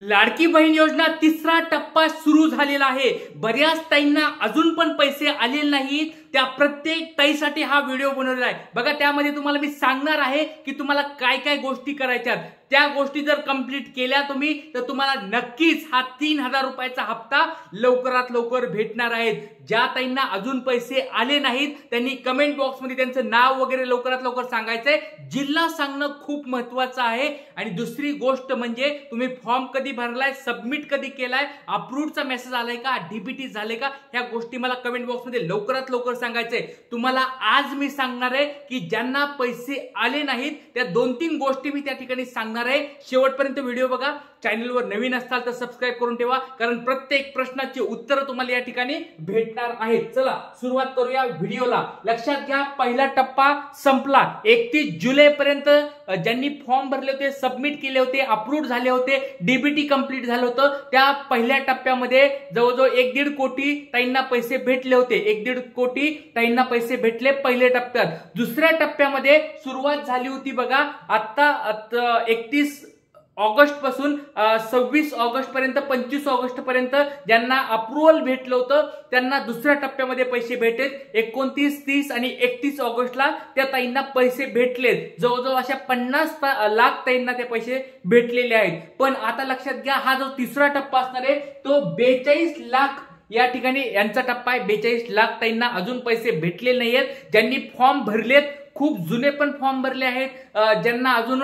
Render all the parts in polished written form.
लाडकी बहीण योजना तिसरा टप्पा सुरू झालेला आहे। बऱ्याच ताईंना अजून पण पैसे आलेले नाहीत। त्या प्रत्येक ताईसाठी हा व्हिडिओ बनवलेला आहे। बघा, त्यामध्ये तुम्हाला मी सांगणार आहे की तुम्हाला काय काय गोष्टी करायच्यात। त्या गोष्टी जर कंप्लीट केल्या तुम्ही तर तुम्हाला नक्कीच हा 3000 रुपयाचा हप्ता लवकरात लवकर भेटणार आहे। ज्या ताईंना अजून पैसे आले नाहीत त्यांनी कमेंट बॉक्स मध्ये त्यांचं नाव वगैरे लवकरात लवकर सांगायचंय। जिल्हा सांगणं खूप महत्त्वाचं आहे। आणि दुसरी गोष्ट म्हणजे तुम्ही फॉर्म कधी भरलाय, सबमिट कधी केलाय, अप्रूव्हचा मेसेज आलाय का, डीबीटी झाले का, ह्या गोष्टी मला कमेंट बॉक्स मध्ये लवकरात लवकर सांगायचंय। तुम्हाला आज मी सांगणार आहे की ज्यांना पैसे आले नाहीत त्या 2-3 गोष्टी मी त्या ठिकाणी सांगणार आहे। शेवटपर्यंत व्हिडिओ बघा। चॅनलवर नवीन असाल तर सबस्क्राइब करून ठेवा, कारण प्रत्येक प्रश्नाची उत्तर तुम्हाला या ठिकाणी भेटणार आहेत। चला सुरुवात करूया व्हिडिओला। लक्षात घ्या, पहिला टप्पा संपला। 31 जुलै पर्यंत ज्यांनी फॉर्म भरले होते, सबमिट केले होते, अप्रूव्ह झाले होते, डीबीटी कंप्लीट झालं होतं, त्या पहिल्या टप्प्यामध्ये जवळजवळ 1.5 कोटी ताईंना पैसे भेटले होते। 1.5 कोटी ताईंना पैसे भेटले पहिल्या टप्प्यात। दुसऱ्या टप्प्यामध्ये सुरुवात झाली होती बघा, आता 31 ऑगस्ट पासून 26 ऑगस्ट पर्यंत, 25 ऑगस्ट पर्यंत ज्यांना अप्रूव्हल भेटलं होतं त्यांना दुसऱ्या टप्प्यामध्ये पैसे भेटले। 29, 30 आणि 31 ऑगस्टला त्या ताईंना पैसे भेटले। जवळजवळ अशा 50 लाख ताईंना ते पैसे भेटलेले आहेत। पण आता लक्षात घ्या, हा जो तिसरा टप्पा असणार आहे तो 42 लाख या ठिकाणी यांचा टप्पा आहे। 42 लाख ताईंना अजून पैसे भेटले नाहीयेत। ज्यांनी फॉर्म भरलेत, खूप जुने पण फॉर्म भरले आहेत, ज्यांना अजून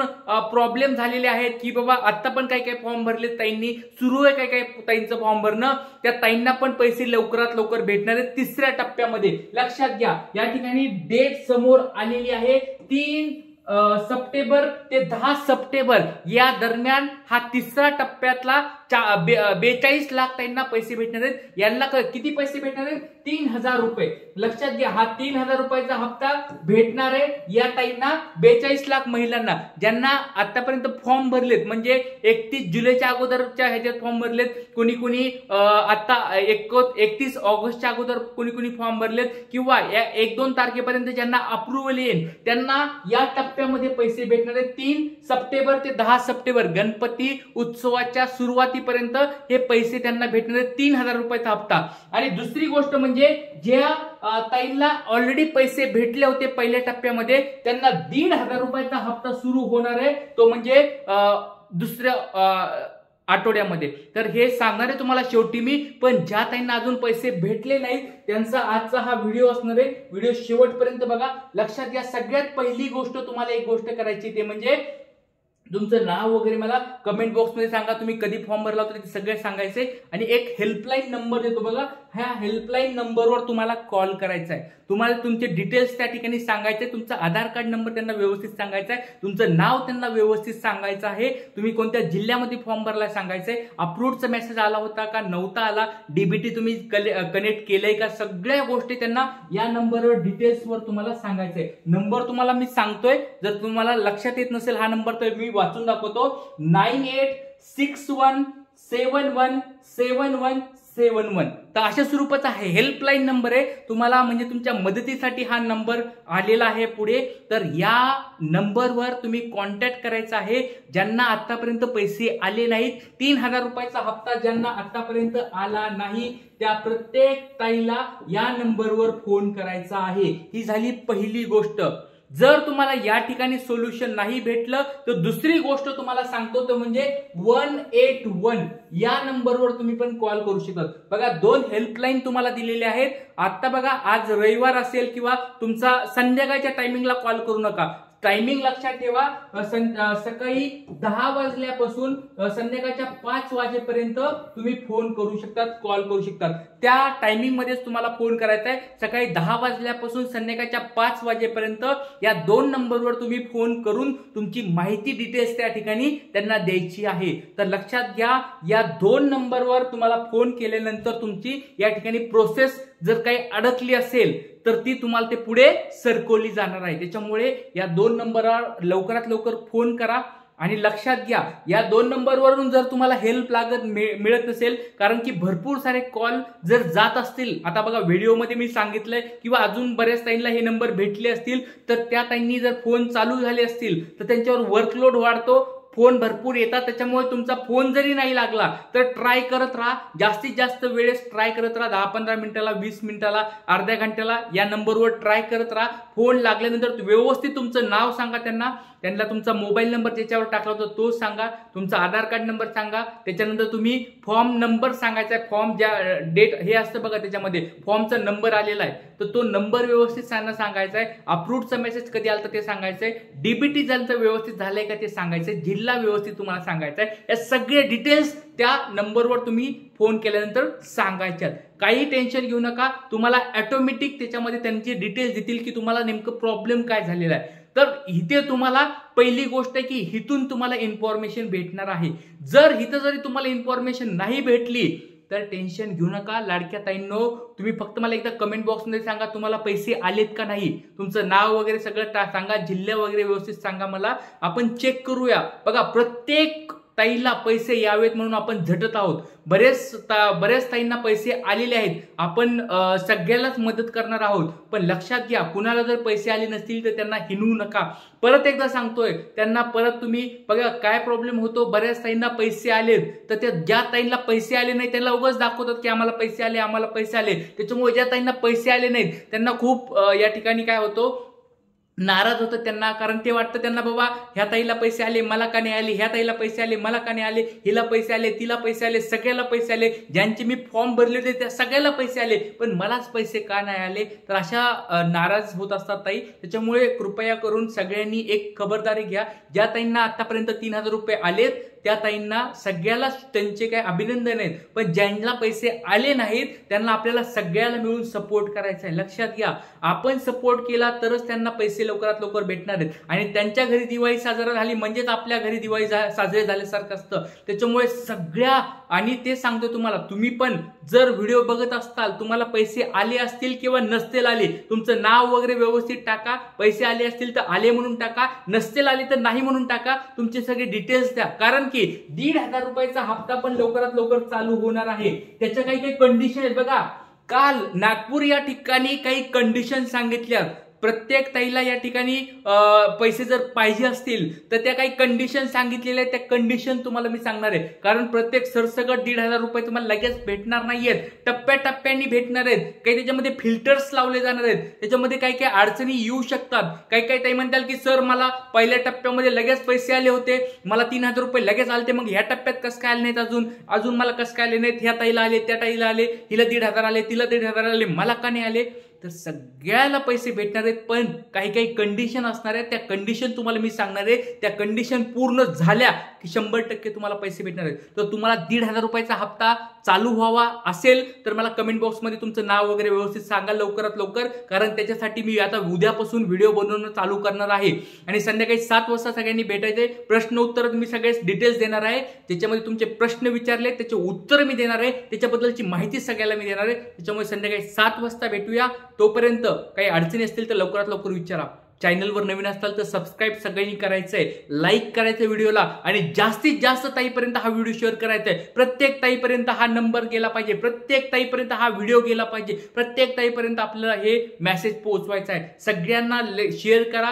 प्रॉब्लेम झालेले आहेत की बाबा आता पण काही काही फॉर्म भरले ताईंनी, सुरू आहे काही काही ताईंचं फॉर्म भरणं, त्या ताईंना पण पैसे लवकरात लवकर भेटणार आहेत तिसऱ्या टप्प्यामध्ये। लक्षात घ्या, या ठिकाणी डेट समोर आलेली आहे 3 सप्टेंबर ते 10 सप्टेंबर या दरम्यान हा तिसरा टप्प्यातला 42 लाख ताईंना पैसे भेटणार आहेत। यांना किती पैसे भेटणार आहेत? 3000 रुपये। लक्षात घ्या, हा 3000 रुपयाचा हप्ता भेटणार आहे या ताईंना, 42 लाख महिलांना ज्यांना आतापर्यंत फॉर्म भरलेत, म्हणजे 31 जुलैच्या अगोदरच्या ह्याच्यात फॉर्म भरलेत, कोणी कोणी आता 31 ऑगस्टच्या अगोदर कोणी कोणी फॉर्म भरलेत, किंवा 1-2 तारखेपर्यंत ज्यांना अप्रूव्हल येईल त्यांना या टप्प्यामध्ये पैसे भेटणार आहेत। 3 सप्टेंबर ते 10 सप्टेंबर गणपती उत्सवाच्या सुरुवातीपर्यंत हे पैसे त्यांना भेटणार आहेत, 3000 रुपयाचा हप्ता। आणि दुसरी गोष्ट म्हणजे ज्या ताईंना ऑलरेडी पैसे भेटले होते पहिल्या टप्प्यामध्ये त्यांना 1500 रुपयाचा हप्ता सुरू होणार आहे, तो म्हणजे दुसऱ्या आठवड्यामध्ये। तर हे सांगणार आहे तुम्हाला शेवटी मी, पण ज्या ताईंना अजून पैसे भेटले नाहीत त्यांचा आजचा हा व्हिडिओ असणार आहे। व्हिडिओ शेवटपर्यंत बघा। लक्षात घ्या, सगळ्यात पहिली गोष्ट तुम्हाला एक गोष्ट करायची, ते म्हणजे तुमचं नाव वगैरे मला कमेंट बॉक्स मध्ये सांगा, तुम्ही कधी फॉर्म भरला होता ते सगळे सांगायचे। आणि एक हेल्पलाईन नंबर देतो बघा, ह्या हेल्पलाईन नंबरवर तुम्हाला कॉल करायचा आहे। तुम्हाला तुमचे डिटेल्स त्या ठिकाणी सांगायचे, तुमचा आधार कार्ड नंबर त्यांना व्यवस्थित सांगायचा आहे, तुमचं नाव त्यांना व्यवस्थित सांगायचं आहे, तुम्ही कोणत्या जिल्ह्यामध्ये फॉर्म भरला सांगायचंय, अप्रूव्हचा मेसेज आला होता का नव्हता आला, डीबीटी तुम्ही कनेक्ट केलंय का, सगळ्या गोष्टी त्यांना या नंबरवर डिटेल्सवर तुम्हाला सांगायचंय। नंबर तुम्हाला मी सांगतोय, जर तुम्हाला लक्षात येत नसेल हा नंबर तर मी वाचून दाखवतो, 9861717171। तर अशा स्वरूपाचा हेल्पलाईन नंबर आहे तुम्हाला, म्हणजे तुमच्या मदतीसाठी हा नंबर आलेला आहे पुढे। तर या नंबरवर तुम्ही कॉन्टॅक्ट करायचा आहे ज्यांना आतापर्यंत पैसे आले नाहीत। 3000 रुपयाचा हप्ता ज्यांना आतापर्यंत आला नाही त्या प्रत्येक ताईला या नंबरवर फोन करायचा आहे। ही झाली पहिली गोष्ट। जर तुम्हाला या ठिकाणी सोल्युशन नाही भेटलं तर दुसरी गोष्ट तुम्हाला सांगतो, तो म्हणजे 181 या नंबरवर तुम्ही पण कॉल करू शकता। बघा, 2 हेल्पलाईन तुम्हाला दिलेल्या आहेत। आता बघा, आज रविवार असेल किंवा तुमचा संध्याकाळच्या टायमिंगला कॉल करू नका। टायमिंग लक्षात ठेवा, सकाळी 10 वाजल्यापासून संध्याकाळच्या 5 वाजेपर्यंत तुम्ही फोन करू शकतात, कॉल करू शकतात। त्या टायमिंग मध्येच तुम्हाला फोन करायचा आहे। सकाळी 10 वाजल्यापासून संध्याकाळच्या 5 वाजेपर्यंत या 2 नंबरवर तुम्ही फोन करून तुमची माहिती डिटेल्स त्या ठिकाणी त्यांना द्यायची आहे। तर लक्षात घ्या, या 2 नंबरवर तुम्हाला फोन केल्यानंतर तुमची या ठिकाणी प्रोसेस जर काही अडकली असेल तर ती तुम्हाला ते पुढे सरकवली जाणार आहे। त्याच्यामुळे या 2 नंबरवर लवकरात लवकर फोन करा। आणि लक्षात घ्या, या 2 नंबरवरून जर तुम्हाला हेल्प मिळत नसेल, कारण की भरपूर सारे कॉल जर जात असतील, आता बघा व्हिडिओमध्ये मी सांगितलंय, किंवा अजून बऱ्याच ताईंना हे नंबर भेटले असतील, तर त्या ताईंनी जर फोन चालू झाले असतील तर त्यांच्यावर वर्कलोड वाढतो, फोन भरपूर येतात, त्याच्यामुळे तुमचा फोन जरी नाही लागला तर ट्राय करत राहा, जास्तीत जास्त वेळेस ट्राय करत राहा, 10-15 मिनिटाला, 20 मिनिटाला, अर्ध्या घंट्याला या नंबरवर ट्राय करत राहा. फोन लागल्यानंतर व्यवस्थित तुमचं नाव सांगा त्यांना तुमचा मोबाईल नंबर ज्याच्यावर टाकला होता तो सांगा, तुमचा आधार कार्ड नंबर सांगा, त्याच्यानंतर तुम्ही फॉर्म नंबर सांगायचा आहे, फॉर्म ज्या डेट हे असतं बघा त्याच्यामध्ये फॉर्मचा नंबर आलेला आहे तर तो नंबर व्यवस्थित सांगायचा आहे, अप्रूव्डचा मेसेज कधी आला तर ते सांगायचं आहे, डीबीटी ज्यांचं व्यवस्थित झालंय का ते सांगायचं आहे, जिल्हा व्यवस्थित तुम्हाला सांगायचा आहे. या सगळे डिटेल्स त्या नंबरवर तुम्ही फोन केल्यानंतर सांगायच्यात. काही टेन्शन घेऊ नका, तुम्हाला ऑटोमॅटिक त्याच्यामध्ये त्यांची डिटेल्स देतील की तुम्हाला नेमकं प्रॉब्लेम काय झालेला आहे. तर इथे तुम्हाला पहिली गोष्ट आहे की इथून तुम्हाला इन्फॉर्मेशन भेटणार आहे. जर इथं जरी तुम्हाला इन्फॉर्मेशन नाही भेटली तर टेन्शन घेऊ नका लाडक्या ताईंनो. तुम्ही फक्त मला एकदा कमेंट बॉक्समध्ये सांगा तुम्हाला पैसे आलेत का नाही, तुमचं नाव वगैरे सगळं सांगा, जिल्हा वगैरे व्यवस्थित सांगा, मला आपण चेक करूया. बघा प्रत्येक ताईला पैसे यावेत म्हणून आपण झटत आहोत. बऱ्याच ताईंना पैसे आलेले आहेत, आपण सगळ्यालाच मदत करणार आहोत. पण लक्षात घ्या, कुणाला जर पैसे आले नसतील तर त्यांना हिनवू नका. परत एकदा सांगतोय त्यांना, परत तुम्ही बघा काय प्रॉब्लेम होतो, बऱ्याच ताईंना पैसे आलेत तर त्या ज्या ताईंना पैसे आले नाही त्यांना उगाच दाखवतात की आम्हाला पैसे आले. त्याच्यामुळे ज्या ताईंना पैसे आले नाहीत त्यांना खूप या ठिकाणी काय होतो, नाराज होतं त्यांना, कारण ते वाटतं त्यांना बाबा ह्या ताईला पैसे आले मला का नाही आले, ह्या ताईला पैसे आले मला का नाही आले, हिला पैसे आले तिला पैसे आले, सगळ्याला पैसे आले, ज्यांचे मी फॉर्म भरले होते त्या सगळ्याला पैसे आले पण मलाच पैसे का नाही आले. तर अशा नाराज होत असतात ताई. त्याच्यामुळे कृपया करून सगळ्यांनी एक खबरदारी घ्या. ज्या ताईंना आतापर्यंत 3000 रुपये आलेत त्या ताईंना सगळ्याला त्यांचे काय अभिनंदन आहेत, पण ज्यांना पैसे आले नाहीत त्यांना आपल्याला सगळ्याला मिळून सपोर्ट करायचा आहे. लक्षात घ्या, आपण सपोर्ट केला तरच त्यांना पैसे लवकरात लवकर भेटणार आहेत आणि त्यांच्या घरी दिवाळी साजरा झाली म्हणजेच आपल्या घरी दिवाळी साजरे झाल्यासारखं असतं. त्याच्यामुळे सगळ्या, आणि ते सांगतो तुम्हाला, तुम्ही पण जर व्हिडिओ बघत असताल तुम्हाला पैसे आले असतील किंवा नसतील आले, तुमचं नाव वगैरे व्यवस्थित टाका. पैसे आले असतील तर आले म्हणून टाका, नसतील आले तर नाही म्हणून टाका. तुमचे सगळे डिटेल्स द्या, कारण की 1,500 रुपयाचा हप्ता पण लवकरात लवकर चालू होणार आहे. त्याच्या काही कंडिशन आहेत बघा. काल नागपूर या ठिकाणी काही कंडिशन सांगितल्या. प्रत्येक ताईला या ठिकाणी पैसे जर पाहिजे असतील तर त्या काही कंडिशन सांगितलेल्या आहेत, त्या कंडिशन तुम्हाला मी सांगणार आहे. कारण प्रत्येक सरसकट 1,500 रुपये तुम्हाला लगेच भेटणार नाहीयेत, टप्प्याटप्प्याने भेटणार आहेत. काही त्याच्यामध्ये फिल्टर्स लावले जाणार आहेत, त्याच्यामध्ये काही काही अडचणी येऊ शकतात. काही ताई म्हणताल की सर मला पहिल्या टप्प्यामध्ये लगेच पैसे आले होते, मला 3,000 रुपये लगेच आले, मग ह्या टप्प्यात कसं काय आले नाहीत, अजून मला कसं काय आले नाहीत, ह्या ताईला आले त्या ताईला आले, हिला 1,500 आले तिला 1,500 आले, मला का नाही आले. तर सगळ्याला पैसे भेटणार आहेत पण काही कंडिशन असणार आहेत. त्या कंडिशन तुम्हाला मी सांगणार आहे. त्या कंडिशन पूर्ण झाल्या की 100% तुम्हाला पैसे भेटणार आहेत. तर तुम्हाला 1,500 रुपयाचा हप्ता चालू व्हावा असेल तर मला कमेंट बॉक्समध्ये तुमचं नाव वगैरे व्यवस्थित सांगा लवकरात लवकर, कारण त्याच्यासाठी मी आता उद्यापासून व्हिडिओ बनवणं चालू करणार आहे आणि संध्याकाळी 7 वाजता सगळ्यांनी भेटायचे. प्रश्न उत्तर मी सगळे डिटेल्स देणार आहे, त्याच्यामध्ये तुमचे प्रश्न विचारले त्याचे उत्तर मी देणार आहे, त्याच्याबद्दलची माहिती सगळ्याला मी देणार आहे. त्याच्यामुळे संध्याकाळी 7 वाजता भेटूया. तोपर्यंत काही अडचणी असतील तर लवकरात लवकर विचारा. चॅनलवर नवीन असाल तर सबस्क्राईब सगळ्यांनी करायचंय, लाईक करायचं व्हिडिओला आणि जास्तीत जास्त ताईपर्यंत हा व्हिडिओ शेअर करायचा आहे. प्रत्येक ताईपर्यंत हा नंबर गेला पाहिजे, प्रत्येक ताईपर्यंत हा व्हिडिओ गेला पाहिजे, प्रत्येक ताईपर्यंत आपल्याला हे मेसेज पोहोचवायचा आहे. सगळ्यांना शेअर करा.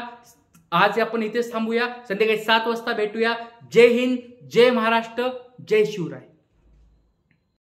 आज आपण इथेच थांबूया, संध्याकाळी 7 वाजता भेटूया. जय हिंद, जय महाराष्ट्र, जय शिवराय.